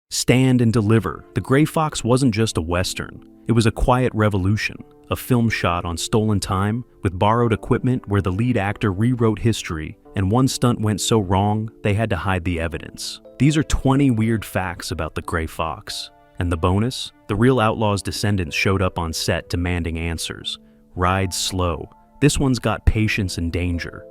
Stand and Deliver. The Gray Fox wasn't just a Western. It was a quiet revolution, a film shot on stolen time with borrowed equipment where the lead actor rewrote history, and one stunt went so wrong they had to hide the evidence. These are 20 weird facts about the Gray Fox. And the bonus? The real outlaw's descendants showed up on set demanding answers. Ride slow. This one's got patience and danger.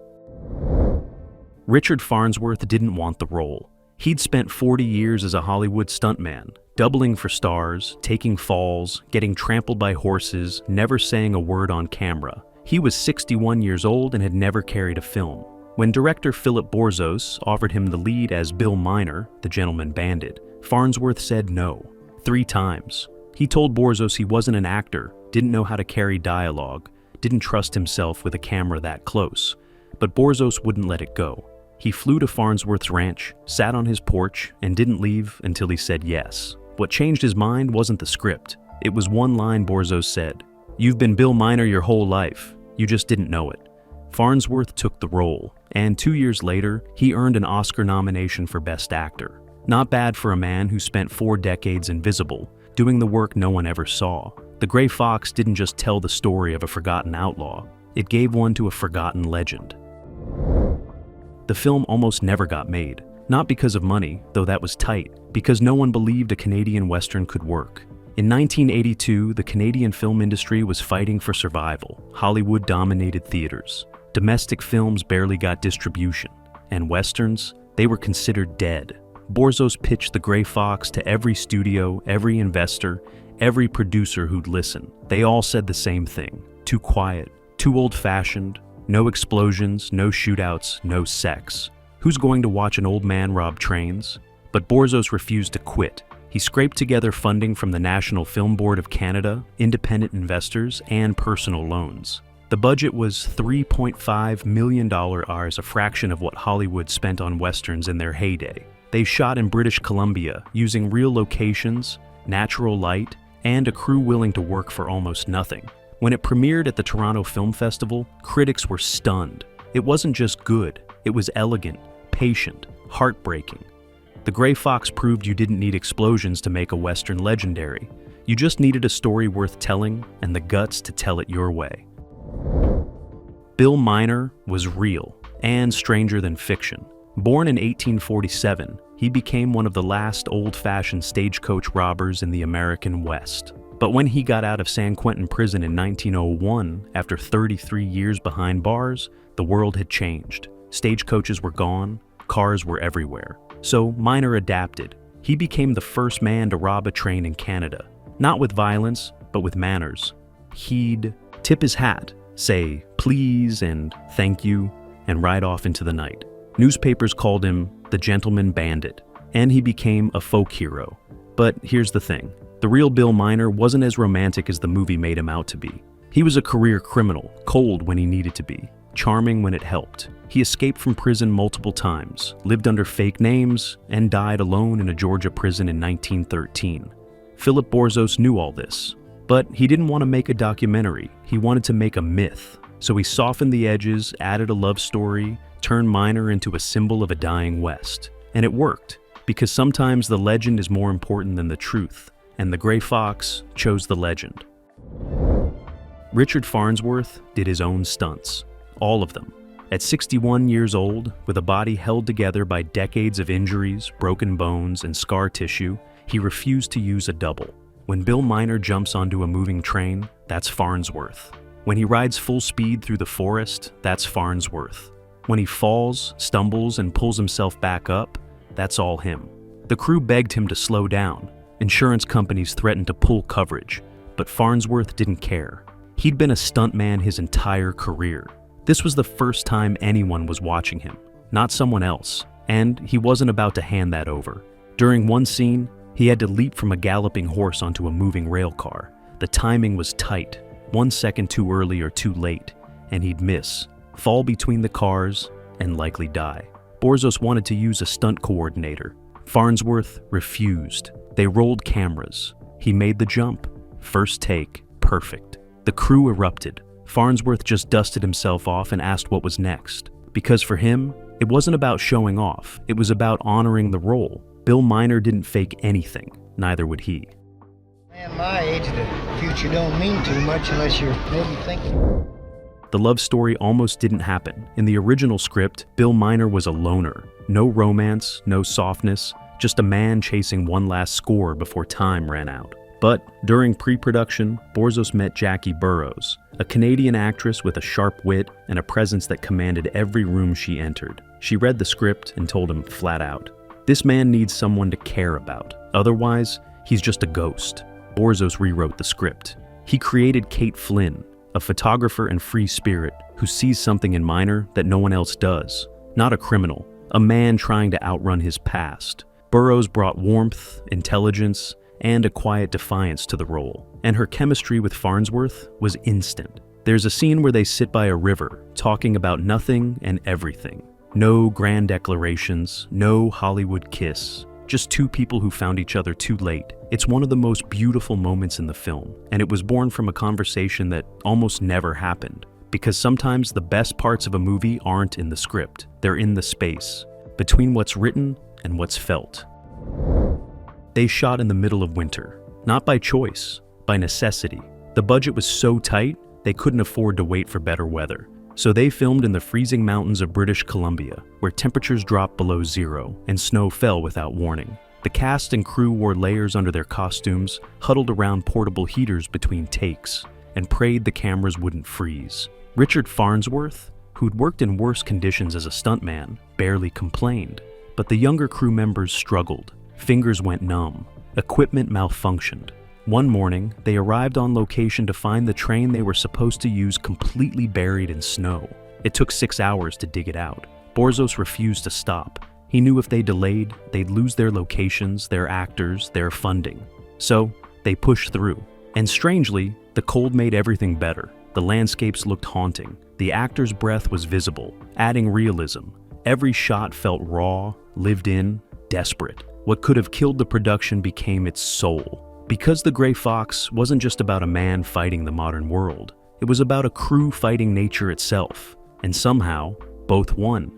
Richard Farnsworth didn't want the role. He'd spent 40 years as a Hollywood stuntman, doubling for stars, taking falls, getting trampled by horses, never saying a word on camera. He was 61 years old and had never carried a film. When director Philip Borzos offered him the lead as Bill Miner, the gentleman bandit, Farnsworth said no, 3 times. He told Borzos he wasn't an actor, didn't know how to carry dialogue, didn't trust himself with a camera that close. But Borzos wouldn't let it go. He flew to Farnsworth's ranch, sat on his porch, and didn't leave until he said yes. What changed his mind wasn't the script. It was one line Borzos said, "You've been Bill Miner your whole life. You just didn't know it." Farnsworth took the role, and 2 years later, he earned an Oscar nomination for Best Actor. Not bad for a man who spent 4 decades invisible, doing the work no one ever saw. The Gray Fox didn't just tell the story of a forgotten outlaw. It gave one to a forgotten legend. The film almost never got made, not because of money, though that was tight, because no one believed a Canadian Western could work. In 1982, the Canadian film industry was fighting for survival. Hollywood dominated theaters. Domestic films barely got distribution, and Westerns, they were considered dead. Borzos pitched The Gray Fox to every studio, every investor, every producer who'd listen. They all said the same thing: too quiet, too old-fashioned, no explosions, no shootouts, no sex. Who's going to watch an old man rob trains? But Borzos refused to quit. He scraped together funding from the National Film Board of Canada, independent investors, and personal loans. The budget was $3.5 million, a fraction of what Hollywood spent on Westerns in their heyday. They shot in British Columbia, using real locations, natural light, and a crew willing to work for almost nothing. When it premiered at the Toronto Film Festival, critics were stunned. It wasn't just good, it was elegant, patient, heartbreaking. The Gray Fox proved you didn't need explosions to make a Western legendary. You just needed a story worth telling and the guts to tell it your way. Bill Miner was real and stranger than fiction. Born in 1847, he became one of the last old-fashioned stagecoach robbers in the American West. But when he got out of San Quentin prison in 1901, after 33 years behind bars, the world had changed. Stagecoaches were gone, cars were everywhere. So Miner adapted. He became the first man to rob a train in Canada. Not with violence, but with manners. He'd tip his hat, say please and thank you, and ride off into the night. Newspapers called him the gentleman bandit, and he became a folk hero. But here's the thing. The real Bill Miner wasn't as romantic as the movie made him out to be. He was a career criminal, cold when he needed to be, charming when it helped. He escaped from prison multiple times, lived under fake names, and died alone in a Georgia prison in 1913. Philip Borzos knew all this, but he didn't want to make a documentary. He wanted to make a myth. So he softened the edges, added a love story, turned Miner into a symbol of a dying West. And it worked, because sometimes the legend is more important than the truth. And the Gray Fox chose the legend. Richard Farnsworth did his own stunts, all of them. At 61 years old, with a body held together by decades of injuries, broken bones, and scar tissue, he refused to use a double. When Bill Miner jumps onto a moving train, that's Farnsworth. When he rides full speed through the forest, that's Farnsworth. When he falls, stumbles, and pulls himself back up, that's all him. The crew begged him to slow down. Insurance companies threatened to pull coverage, but Farnsworth didn't care. He'd been a stuntman his entire career. This was the first time anyone was watching him, not someone else, and he wasn't about to hand that over. During one scene, he had to leap from a galloping horse onto a moving rail car. The timing was tight, 1 second too early or too late, and he'd miss, fall between the cars, and likely die. Borzos wanted to use a stunt coordinator. Farnsworth refused. They rolled cameras. He made the jump. First take, perfect. The crew erupted. Farnsworth just dusted himself off and asked what was next. Because for him, it wasn't about showing off. It was about honoring the role. Bill Miner didn't fake anything, neither would he. Man my age, the future don't mean too much unless you're maybe thinking. The love story almost didn't happen. In the original script, Bill Miner was a loner. No romance, no softness, just a man chasing one last score before time ran out. But during pre-production, Borzos met Jackie Burroughs, a Canadian actress with a sharp wit and a presence that commanded every room she entered. She read the script and told him flat out, "This man needs someone to care about. Otherwise, he's just a ghost." Borzos rewrote the script. He created Kate Flynn, a photographer and free spirit who sees something in Miner that no one else does. Not a criminal, a man trying to outrun his past. Burroughs brought warmth, intelligence, and a quiet defiance to the role, and her chemistry with Farnsworth was instant. There's a scene where they sit by a river, talking about nothing and everything. No grand declarations, no Hollywood kiss, just two people who found each other too late. It's one of the most beautiful moments in the film, and it was born from a conversation that almost never happened. Because sometimes the best parts of a movie aren't in the script, they're in the space, between what's written and what's felt. They shot in the middle of winter, not by choice, by necessity. The budget was so tight, they couldn't afford to wait for better weather. So they filmed in the freezing mountains of British Columbia, where temperatures dropped below zero and snow fell without warning. The cast and crew wore layers under their costumes, huddled around portable heaters between takes, and prayed the cameras wouldn't freeze. Richard Farnsworth, who'd worked in worse conditions as a stuntman, barely complained. But the younger crew members struggled. Fingers went numb. Equipment malfunctioned. One morning, they arrived on location to find the train they were supposed to use completely buried in snow. It took 6 hours to dig it out. Borzos refused to stop. He knew if they delayed, they'd lose their locations, their actors, their funding. So, they pushed through. And strangely, the cold made everything better. The landscapes looked haunting. The actor's breath was visible, adding realism. Every shot felt raw, lived in, desperate. What could have killed the production became its soul. Because The Gray Fox wasn't just about a man fighting the modern world, it was about a crew fighting nature itself, and somehow, both won.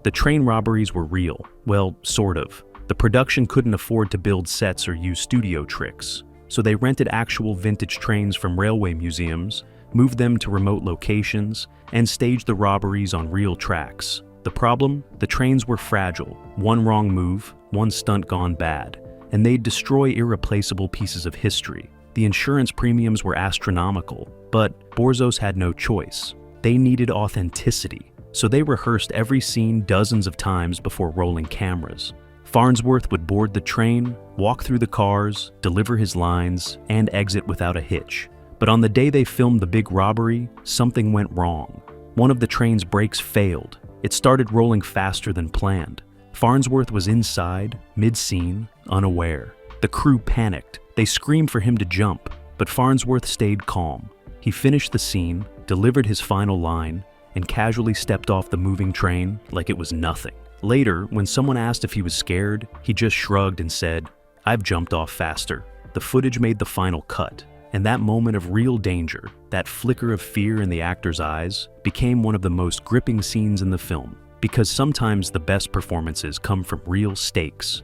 The train robberies were real, well, sort of. The production couldn't afford to build sets or use studio tricks, so they rented actual vintage trains from railway museums, moved them to remote locations, and staged the robberies on real tracks. The problem? The trains were fragile. One wrong move, one stunt gone bad, and they'd destroy irreplaceable pieces of history. The insurance premiums were astronomical, but Borzos had no choice. They needed authenticity, so they rehearsed every scene dozens of times before rolling cameras. Farnsworth would board the train, walk through the cars, deliver his lines, and exit without a hitch. But on the day they filmed the big robbery, something went wrong. One of the train's brakes failed. It started rolling faster than planned. Farnsworth was inside, mid-scene, unaware. The crew panicked. They screamed for him to jump, but Farnsworth stayed calm. He finished the scene, delivered his final line, and casually stepped off the moving train like it was nothing. Later, when someone asked if he was scared, he just shrugged and said, "I've jumped off faster." The footage made the final cut, and that moment of real danger, that flicker of fear in the actor's eyes, became one of the most gripping scenes in the film, because sometimes the best performances come from real stakes.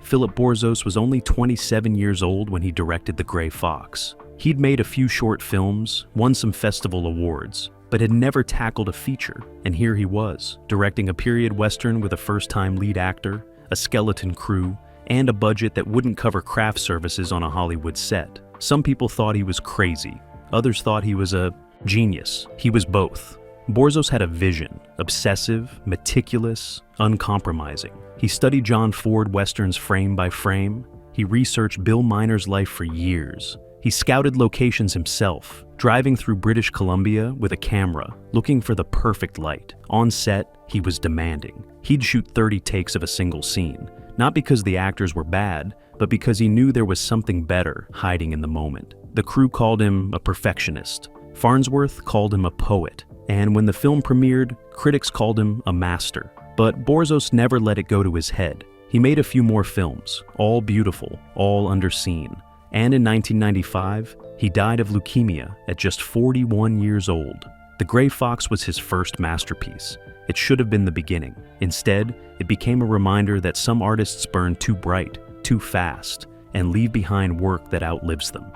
Philip Borzos was only 27 years old when he directed The Gray Fox. He'd made a few short films, won some festival awards, but had never tackled a feature, and here he was, directing a period western with a first-time lead actor, a skeleton crew, and a budget that wouldn't cover craft services on a Hollywood set. Some people thought he was crazy. Others thought he was a genius. He was both. Borzos had a vision, obsessive, meticulous, uncompromising. He studied John Ford westerns frame by frame. He researched Bill Miner's life for years. He scouted locations himself, driving through British Columbia with a camera, looking for the perfect light. On set, he was demanding. He'd shoot 30 takes of a single scene, not because the actors were bad, but because he knew there was something better hiding in the moment. The crew called him a perfectionist. Farnsworth called him a poet. And when the film premiered, critics called him a master. But Borzos never let it go to his head. He made a few more films, all beautiful, all underseen. And in 1995, he died of leukemia at just 41 years old. The Gray Fox was his first masterpiece, It should have been the beginning. Instead, it became a reminder that some artists burn too bright, too fast, and leave behind work that outlives them.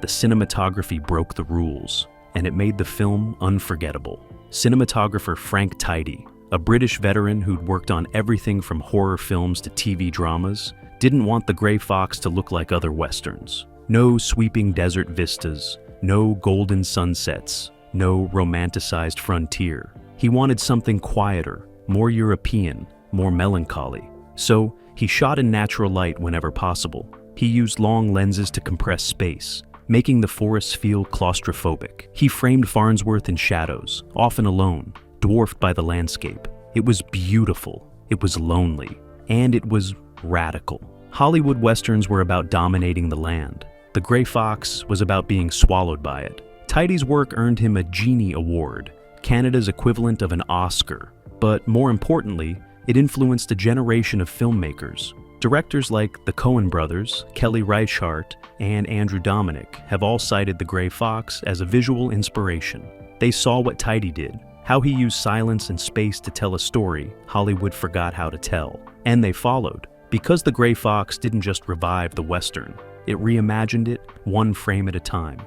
The cinematography broke the rules, and it made the film unforgettable. Cinematographer Frank Tidy, a British veteran who'd worked on everything from horror films to TV dramas, didn't want the Gray Fox to look like other westerns. No sweeping desert vistas, no golden sunsets, no romanticized frontier. He wanted something quieter, more European, more melancholy. So, he shot in natural light whenever possible. He used long lenses to compress space, making the forests feel claustrophobic. He framed Farnsworth in shadows, often alone, dwarfed by the landscape. It was beautiful, it was lonely, and it was radical. Hollywood westerns were about dominating the land. The Gray Fox was about being swallowed by it. Tidy's work earned him a Genie Award, Canada's equivalent of an Oscar. But more importantly, it influenced a generation of filmmakers. Directors like the Coen brothers, Kelly Reichardt, and Andrew Dominik have all cited the Gray Fox as a visual inspiration. They saw what Tidy did, how he used silence and space to tell a story Hollywood forgot how to tell. And they followed. Because the Gray Fox didn't just revive the Western, it reimagined it one frame at a time.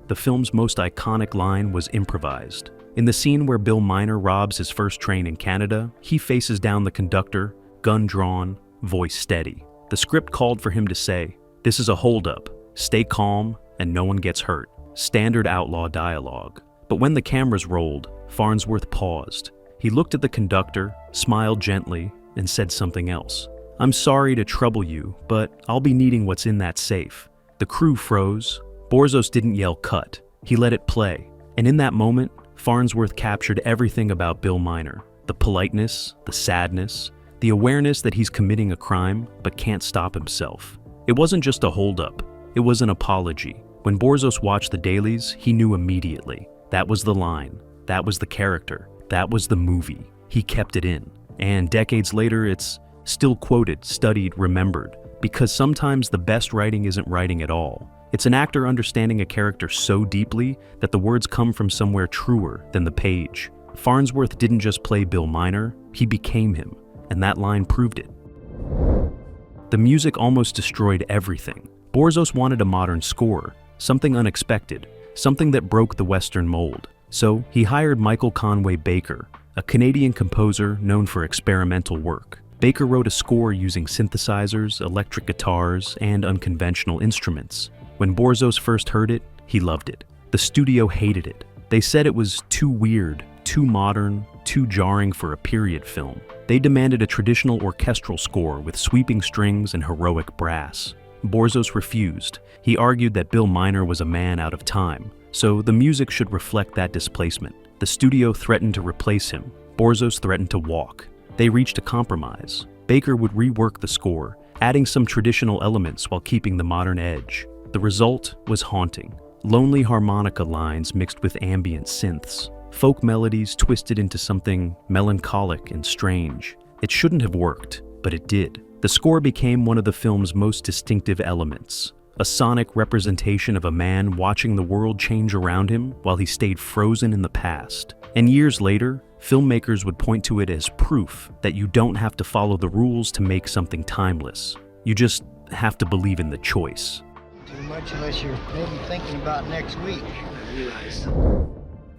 The film's most iconic line was improvised. In the scene where Bill Miner robs his first train in Canada, he faces down the conductor, gun drawn, voice steady. The script called for him to say, "This is a holdup, stay calm, and no one gets hurt." Standard outlaw dialogue. But when the cameras rolled, Farnsworth paused. He looked at the conductor, smiled gently, and said something else. "I'm sorry to trouble you, but I'll be needing what's in that safe." The crew froze. Borzos didn't yell cut. He let it play. And in that moment, Farnsworth captured everything about Bill Miner. The politeness, the sadness, the awareness that he's committing a crime but can't stop himself. It wasn't just a holdup. It was an apology. When Borzos watched the dailies, he knew immediately. That was the line. That was the character. That was the movie. He kept it in. And decades later, it's still quoted, studied, remembered. Because sometimes the best writing isn't writing at all. It's an actor understanding a character so deeply that the words come from somewhere truer than the page. Farnsworth didn't just play Bill Miner, he became him, and that line proved it. The music almost destroyed everything. Borzos wanted a modern score, something unexpected, something that broke the Western mold. So he hired Michael Conway Baker, a Canadian composer known for experimental work. Baker wrote a score using synthesizers, electric guitars, and unconventional instruments. When Borzos first heard it, he loved it. The studio hated it. They said it was too weird, too modern, too jarring for a period film. They demanded a traditional orchestral score with sweeping strings and heroic brass. Borzos refused. He argued that Bill Miner was a man out of time, so the music should reflect that displacement. The studio threatened to replace him. Borzos threatened to walk. They reached a compromise. Baker would rework the score, adding some traditional elements while keeping the modern edge. The result was haunting. Lonely harmonica lines mixed with ambient synths. Folk melodies twisted into something melancholic and strange. It shouldn't have worked, but it did. The score became one of the film's most distinctive elements. A sonic representation of a man watching the world change around him while he stayed frozen in the past. And years later, filmmakers would point to it as proof that you don't have to follow the rules to make something timeless. You just have to believe in the choice. Too much unless you're maybe thinking about next week. I realize.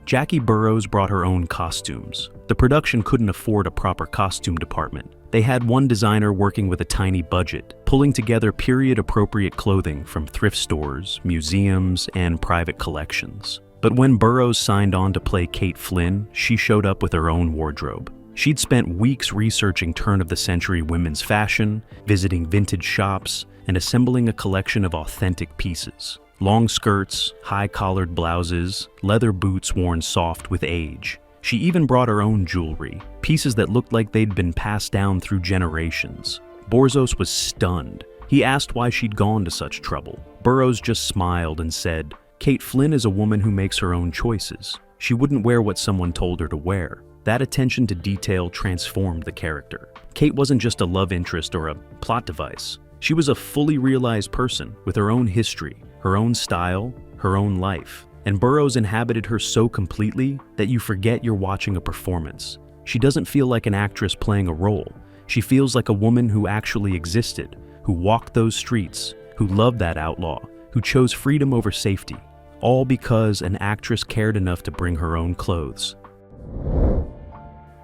Jackie Burroughs brought her own costumes. The production couldn't afford a proper costume department. They had one designer working with a tiny budget, pulling together period-appropriate clothing from thrift stores, museums, and private collections. But when Burroughs signed on to play Kate Flynn, she showed up with her own wardrobe. She'd spent weeks researching turn-of-the-century women's fashion, visiting vintage shops, and assembling a collection of authentic pieces. Long skirts, high-collared blouses, leather boots worn soft with age. She even brought her own jewelry, pieces that looked like they'd been passed down through generations. Borzos was stunned. He asked why she'd gone to such trouble. Burroughs just smiled and said, "Kate Flynn is a woman who makes her own choices. She wouldn't wear what someone told her to wear." That attention to detail transformed the character. Kate wasn't just a love interest or a plot device. She was a fully realized person with her own history, her own style, her own life. And Burroughs inhabited her so completely that you forget you're watching a performance. She doesn't feel like an actress playing a role. She feels like a woman who actually existed, who walked those streets, who loved that outlaw, who chose freedom over safety, all because an actress cared enough to bring her own clothes.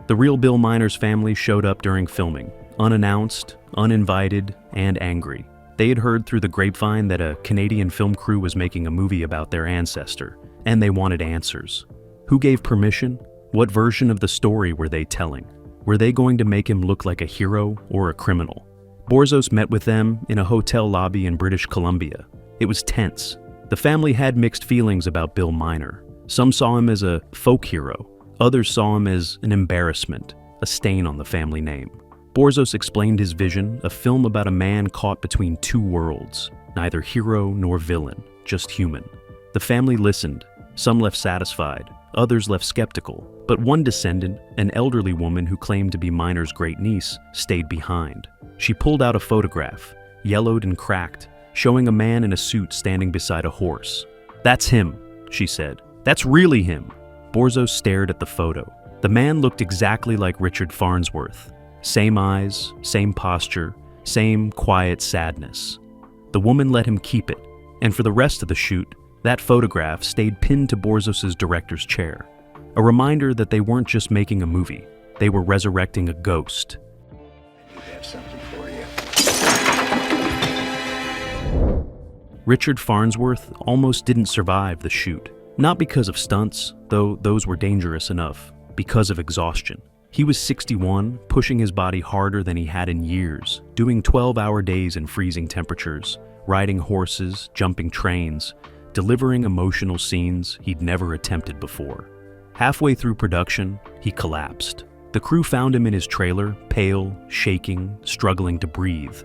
The real Bill Miner's family showed up during filming, unannounced, uninvited, and angry. They had heard through the grapevine that a Canadian film crew was making a movie about their ancestor, and they wanted answers. Who gave permission? What version of the story were they telling? Were they going to make him look like a hero or a criminal? Borzos met with them in a hotel lobby in British Columbia. It was tense. The family had mixed feelings about Bill Miner. Some saw him as a folk hero. Others saw him as an embarrassment, a stain on the family name. Borzos explained his vision, a film about a man caught between two worlds, neither hero nor villain, just human. The family listened. Some left satisfied, others left skeptical, but one descendant, an elderly woman who claimed to be Miner's great-niece, stayed behind. She pulled out a photograph, yellowed and cracked, showing a man in a suit standing beside a horse. "That's him," she said. "That's really him." Borzos stared at the photo. The man looked exactly like Richard Farnsworth. Same eyes, same posture, same quiet sadness. The woman let him keep it, and for the rest of the shoot, that photograph stayed pinned to Borzos' director's chair. A reminder that they weren't just making a movie, they were resurrecting a ghost. I do have something for you. Richard Farnsworth almost didn't survive the shoot. Not because of stunts, though those were dangerous enough, because of exhaustion. He was 61, pushing his body harder than he had in years, doing 12-hour days in freezing temperatures, riding horses, jumping trains, delivering emotional scenes he'd never attempted before. Halfway through production, he collapsed. The crew found him in his trailer, pale, shaking, struggling to breathe.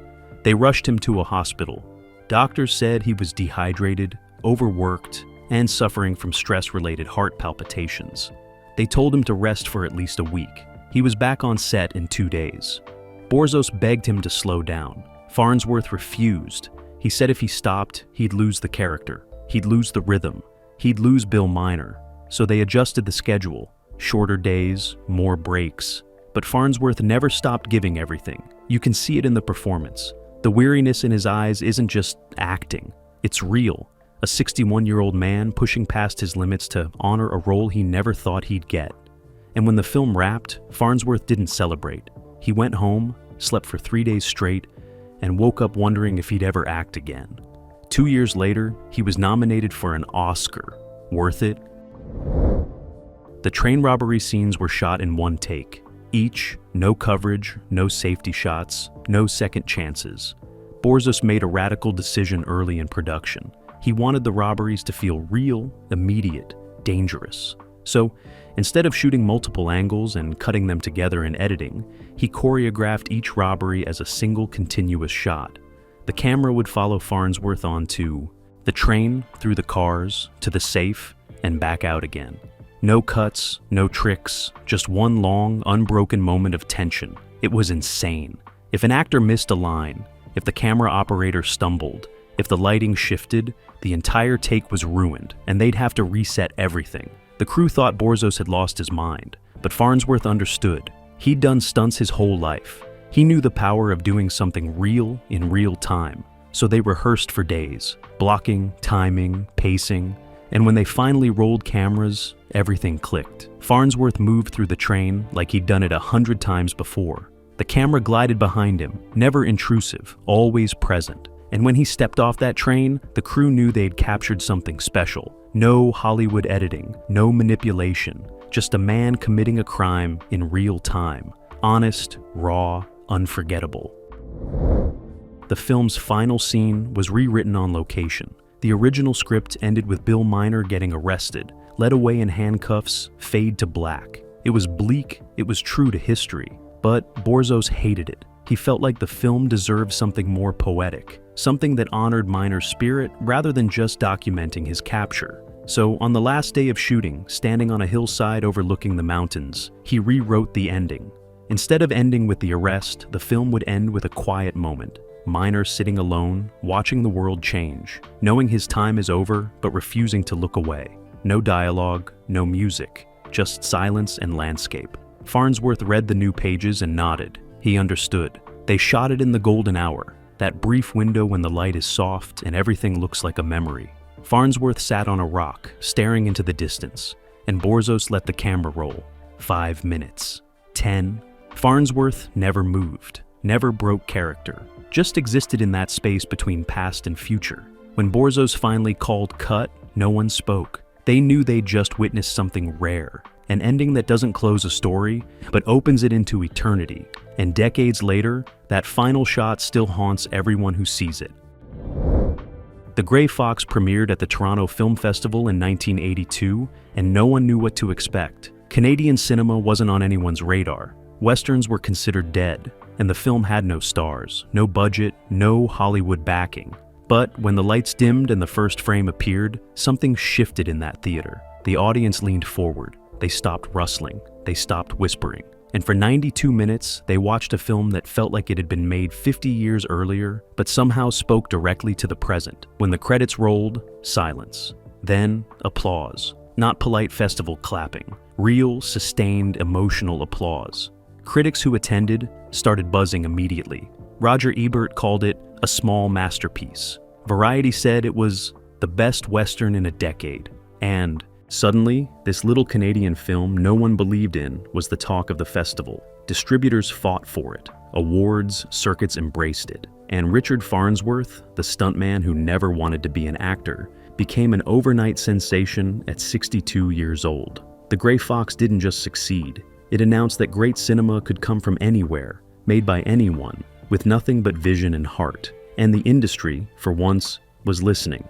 They rushed him to a hospital. Doctors said he was dehydrated, overworked, and suffering from stress-related heart palpitations. They told him to rest for at least a week. He was back on set in 2 days. Borzos begged him to slow down. Farnsworth refused. He said if he stopped, he'd lose the character. He'd lose the rhythm. He'd lose Bill Miner. So they adjusted the schedule. Shorter days, more breaks. But Farnsworth never stopped giving everything. You can see it in the performance. The weariness in his eyes isn't just acting. It's real. A 61-year-old man pushing past his limits to honor a role he never thought he'd get. And when the film wrapped, Farnsworth didn't celebrate. He went home, slept for 3 days straight, and woke up wondering if he'd ever act again. 2 years later, he was nominated for an Oscar. Worth it? The train robbery scenes were shot in one take. Each, no coverage, no safety shots, no second chances. Borzos made a radical decision early in production. He wanted the robberies to feel real, immediate, dangerous. So, instead of shooting multiple angles and cutting them together in editing, he choreographed each robbery as a single continuous shot. The camera would follow Farnsworth onto the train, through the cars, to the safe, and back out again. No cuts, no tricks, just one long, unbroken moment of tension. It was insane. If an actor missed a line, if the camera operator stumbled, if the lighting shifted, the entire take was ruined, and they'd have to reset everything. The crew thought Borzos had lost his mind, but Farnsworth understood. He'd done stunts his whole life. He knew the power of doing something real in real time. So they rehearsed for days, blocking, timing, pacing, and when they finally rolled cameras, everything clicked. Farnsworth moved through the train like he'd done it 100 times before. The camera glided behind him, never intrusive, always present. And when he stepped off that train, the crew knew they'd captured something special. No Hollywood editing, no manipulation, just a man committing a crime in real time. Honest, raw, unforgettable. The film's final scene was rewritten on location. The original script ended with Bill Miner getting arrested, led away in handcuffs, fade to black. It was bleak, it was true to history, but Borzos hated it. He felt like the film deserved something more poetic, something that honored Miner's spirit rather than just documenting his capture. So on the last day of shooting, standing on a hillside overlooking the mountains, he rewrote the ending. Instead of ending with the arrest, the film would end with a quiet moment. Miner sitting alone, watching the world change, knowing his time is over but refusing to look away. No dialogue, no music, just silence and landscape. Farnsworth read the new pages and nodded. He understood. They shot it in the golden hour, that brief window when the light is soft and everything looks like a memory. Farnsworth sat on a rock, staring into the distance, and Borzos let the camera roll. 5 minutes. 10. Farnsworth never moved, never broke character, just existed in that space between past and future. When Borzos finally called cut, no one spoke. They knew they'd just witnessed something rare, an ending that doesn't close a story, but opens it into eternity. And decades later, that final shot still haunts everyone who sees it. The Grey Fox premiered at the Toronto Film Festival in 1982, and no one knew what to expect. Canadian cinema wasn't on anyone's radar. Westerns were considered dead, and the film had no stars, no budget, no Hollywood backing. But when the lights dimmed and the first frame appeared, something shifted in that theater. The audience leaned forward. They stopped rustling. They stopped whispering. And for 92 minutes, they watched a film that felt like it had been made 50 years earlier, but somehow spoke directly to the present. When the credits rolled, silence. Then, applause. Not polite festival clapping. Real, sustained, emotional applause. Critics who attended started buzzing immediately. Roger Ebert called it a small masterpiece. Variety said it was the best Western in a decade. And suddenly, this little Canadian film no one believed in was the talk of the festival. Distributors fought for it. Awards, circuits embraced it. And Richard Farnsworth, the stuntman who never wanted to be an actor, became an overnight sensation at 62 years old. The Grey Fox didn't just succeed. It announced that great cinema could come from anywhere, made by anyone, with nothing but vision and heart. And the industry, for once, was listening.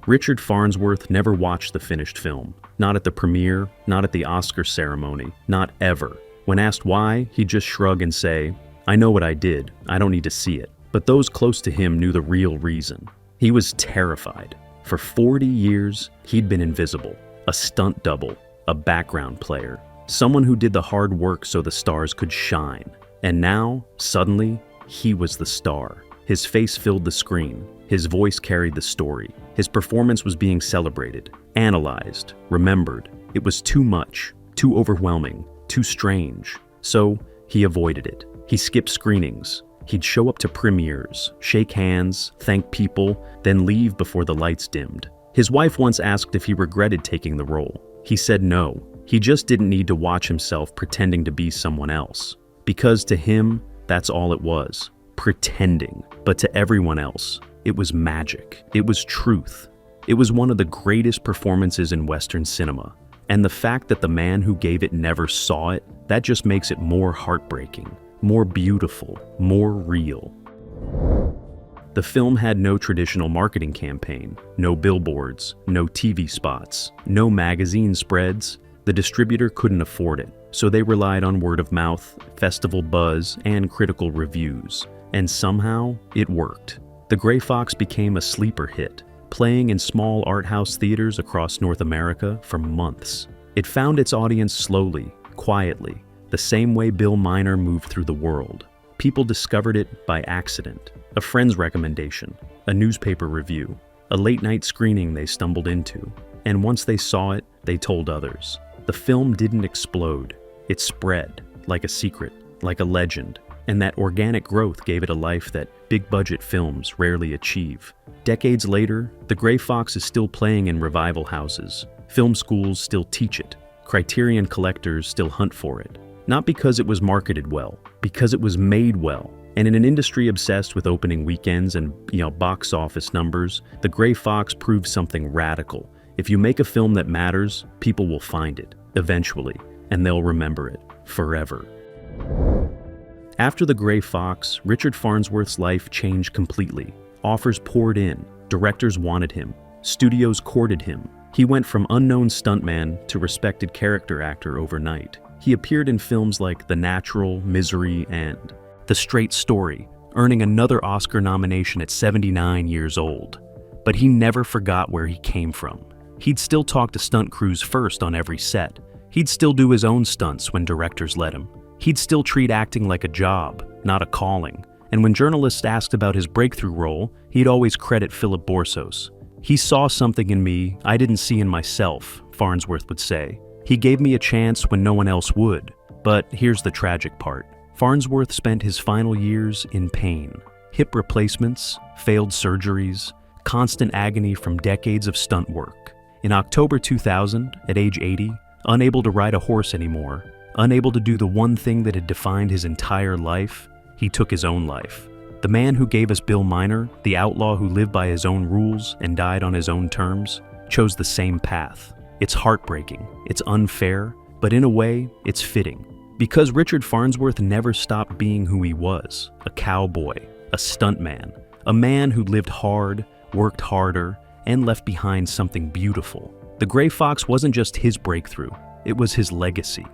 Richard Farnsworth never watched the finished film. Not at the premiere, not at the Oscar ceremony, not ever. When asked why, he'd just shrug and say, "I know what I did, I don't need to see it." But those close to him knew the real reason. He was terrified. For 40 years, he'd been invisible. A stunt double, a background player, someone who did the hard work so the stars could shine. And now, suddenly, he was the star. His face filled the screen. His voice carried the story. His performance was being celebrated, analyzed, remembered. It was too much, too overwhelming, too strange. So he avoided it. He skipped screenings. He'd show up to premieres, shake hands, thank people, then leave before the lights dimmed. His wife once asked if he regretted taking the role. He said no. He just didn't need to watch himself pretending to be someone else. Because to him, that's all it was. Pretending. But to everyone else, it was magic. It was truth. It was one of the greatest performances in Western cinema. And the fact that the man who gave it never saw it, that just makes it more heartbreaking, more beautiful, more real. The film had no traditional marketing campaign, no billboards, no TV spots, no magazine spreads. The distributor couldn't afford it, so they relied on word of mouth, festival buzz, and critical reviews. And somehow, it worked. The Grey Fox became a sleeper hit, playing in small art house theaters across North America for months. It found its audience slowly, quietly, the same way Bill Miner moved through the world. People discovered it by accident, a friend's recommendation, a newspaper review, a late-night screening they stumbled into. And once they saw it, they told others. The film didn't explode. It spread, like a secret, like a legend. And that organic growth gave it a life that big-budget films rarely achieve. Decades later, The Grey Fox is still playing in revival houses. Film schools still teach it. Criterion collectors still hunt for it. Not because it was marketed well, because it was made well. And in an industry obsessed with opening weekends and, box office numbers, The Grey Fox proved something radical. If you make a film that matters, people will find it, eventually, and they'll remember it, forever. After The Grey Fox, Richard Farnsworth's life changed completely. Offers poured in, directors wanted him, studios courted him. He went from unknown stuntman to respected character actor overnight. He appeared in films like The Natural, Misery, and The Straight Story, earning another Oscar nomination at 79 years old. But he never forgot where he came from. He'd still talk to stunt crews first on every set. He'd still do his own stunts when directors let him. He'd still treat acting like a job, not a calling. And when journalists asked about his breakthrough role, he'd always credit Philip Borzos. He saw something in me I didn't see in myself, Farnsworth would say. He gave me a chance when no one else would. But here's the tragic part. Farnsworth spent his final years in pain. Hip replacements, failed surgeries, constant agony from decades of stunt work. In October 2000, at age 80, unable to ride a horse anymore, unable to do the one thing that had defined his entire life, he took his own life. The man who gave us Bill Miner, the outlaw who lived by his own rules and died on his own terms, chose the same path. It's heartbreaking, it's unfair, but in a way, it's fitting. Because Richard Farnsworth never stopped being who he was, a cowboy, a stuntman, a man who lived hard, worked harder, and left behind something beautiful. The Gray Fox wasn't just his breakthrough, it was his legacy.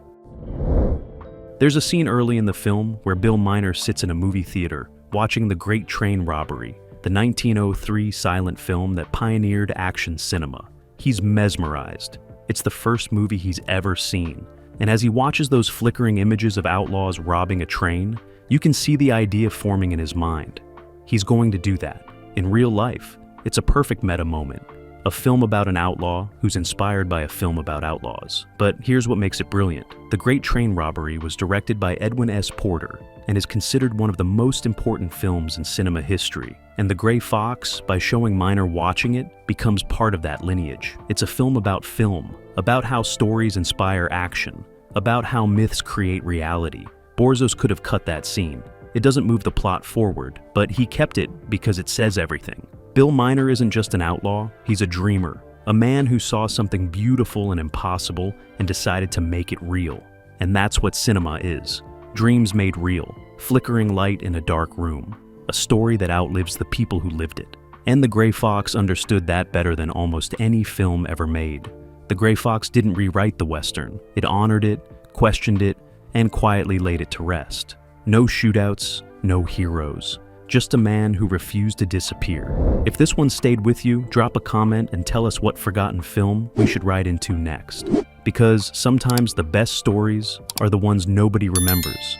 There's a scene early in the film where Bill Miner sits in a movie theater watching The Great Train Robbery, the 1903 silent film that pioneered action cinema. He's mesmerized. It's the first movie he's ever seen. And as he watches those flickering images of outlaws robbing a train, you can see the idea forming in his mind. He's going to do that, in real life. It's a perfect meta moment. A film about an outlaw who's inspired by a film about outlaws. But here's what makes it brilliant. The Great Train Robbery was directed by Edwin S. Porter and is considered one of the most important films in cinema history. And The Gray Fox, by showing Miner watching it, becomes part of that lineage. It's a film, about how stories inspire action, about how myths create reality. Borzos could have cut that scene. It doesn't move the plot forward, but he kept it because it says everything. Bill Miner isn't just an outlaw, he's a dreamer, a man who saw something beautiful and impossible and decided to make it real. And that's what cinema is. Dreams made real, flickering light in a dark room, a story that outlives the people who lived it. And The Gray Fox understood that better than almost any film ever made. The Gray Fox didn't rewrite the Western. It honored it, questioned it, and quietly laid it to rest. No shootouts, no heroes. Just a man who refused to disappear. If this one stayed with you, drop a comment and tell us what forgotten film we should write into next. Because sometimes the best stories are the ones nobody remembers,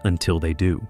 until they do.